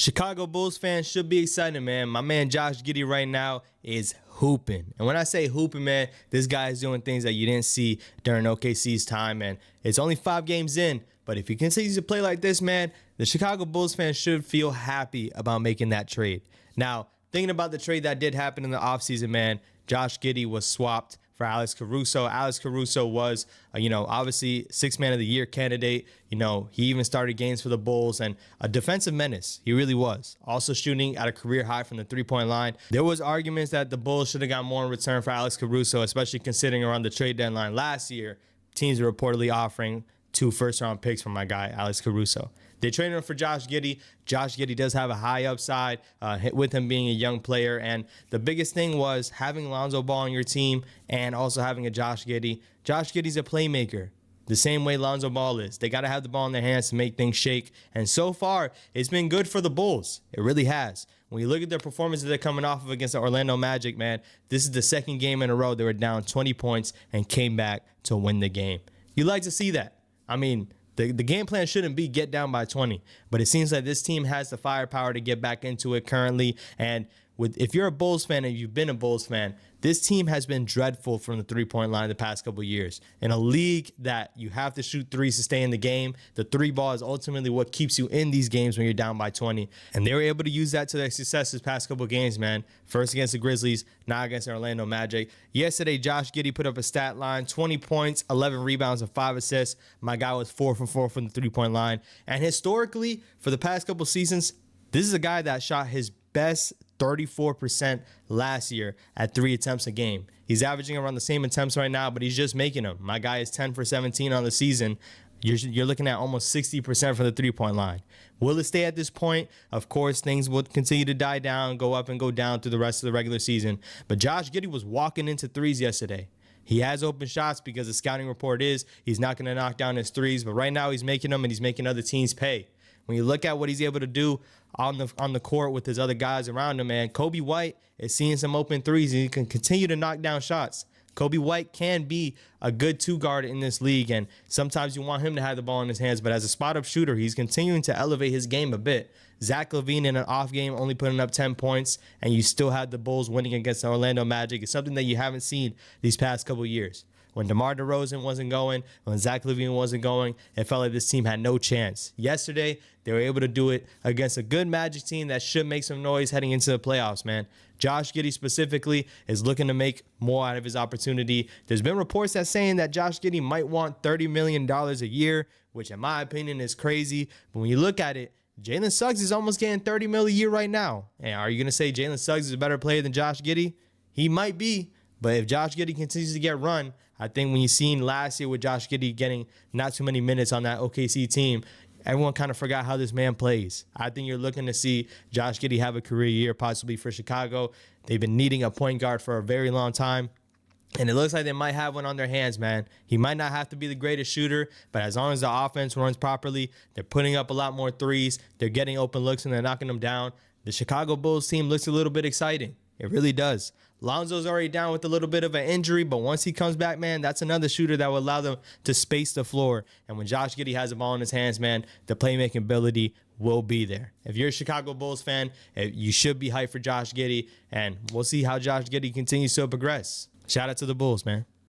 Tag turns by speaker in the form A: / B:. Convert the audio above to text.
A: Chicago Bulls fans should be excited, man. My man Josh Giddey right now is hooping. And when I say hooping, man, this guy is doing things that you didn't see during OKC's time, and it's only 5 games in. But if he continues to play like this, man, the Chicago Bulls fans should feel happy about making that trade. Now, thinking about the trade that did happen in the offseason, man, Josh Giddey was swapped for Alex Caruso. Alex Caruso was, obviously 6th Man of the Year candidate. He even started games for the Bulls and a defensive menace. He really was. Also shooting at a career high from the 3-point line. There was arguments that the Bulls should have got more in return for Alex Caruso, especially considering around the trade deadline last year, teams were reportedly offering 2 first-round picks for my guy, Alex Caruso. They traded him for Josh Giddey. Josh Giddey does have a high upside with him being a young player. And the biggest thing was having Lonzo Ball on your team and also having a Josh Giddey. Josh Giddey's a playmaker, the same way Lonzo Ball is. They got to have the ball in their hands to make things shake. And so far, it's been good for the Bulls. It really has. When you look at their performances they're coming off of against the Orlando Magic, man, this is the second game in a row they were down 20 points and came back to win the game. You like to see that. I mean, the game plan shouldn't be get down by 20, but it seems like this team has the firepower to get back into it currently. And if you're a Bulls fan and you've been a Bulls fan, this team has been dreadful from the 3-point line the past couple of years. In a league that you have to shoot threes to stay in the game, the 3 ball is ultimately what keeps you in these games when you're down by 20. And they were able to use that to their success this past couple of games, man. First against the Grizzlies, now against the Orlando Magic. Yesterday, Josh Giddey put up a stat line, 20 points, 11 rebounds, and 5 assists. My guy was 4 for 4 from the 3-point line. And historically, for the past couple of seasons, this is a guy that shot his best 34% last year at 3 attempts a game. He's averaging around the same attempts right now, but he's just making them. My guy is 10 for 17 on the season. You're looking at almost 60% from the 3-point line. Will it stay at this point? Of course, things will continue to die down, go up and go down through the rest of the regular season. But Josh Giddey was walking into threes yesterday. He has open shots because the scouting report is he's not going to knock down his threes, but right now he's making them and he's making other teams pay. When you look at what he's able to do on the court with his other guys around him, man, Kobe White is seeing some open threes and he can continue to knock down shots. Kobe White can be a good 2-guard in this league, and sometimes you want him to have the ball in his hands, but as a spot-up shooter, he's continuing to elevate his game a bit. Zach LaVine in an off game only putting up 10 points, and you still had the Bulls winning against the Orlando Magic. It's something that you haven't seen these past couple years. When DeMar DeRozan wasn't going, when Zach LaVine wasn't going, it felt like this team had no chance. Yesterday, they were able to do it against a good Magic team that should make some noise heading into the playoffs, man. Josh Giddey specifically is looking to make more out of his opportunity. There's been reports that saying that Josh Giddey might want $30 million a year, which in my opinion is crazy. But when you look at it, Jalen Suggs is almost getting $30 million a year right now. And are you going to say Jalen Suggs is a better player than Josh Giddey? He might be. But if Josh Giddey continues to get run, I think when you seen last year with Josh Giddey getting not too many minutes on that OKC team, everyone kind of forgot how this man plays. I think you're looking to see Josh Giddey have a career year possibly for Chicago. They've been needing a point guard for a very long time. And it looks like they might have one on their hands, man. He might not have to be the greatest shooter, but as long as the offense runs properly, they're putting up a lot more threes, they're getting open looks, and they're knocking them down. The Chicago Bulls team looks a little bit exciting. It really does. Lonzo's already down with a little bit of an injury, but once he comes back, man, that's another shooter that will allow them to space the floor. And when Josh Giddey has the ball in his hands, man, the playmaking ability will be there. If you're a Chicago Bulls fan, you should be hyped for Josh Giddey, and we'll see how Josh Giddey continues to progress. Shout out to the Bulls, man.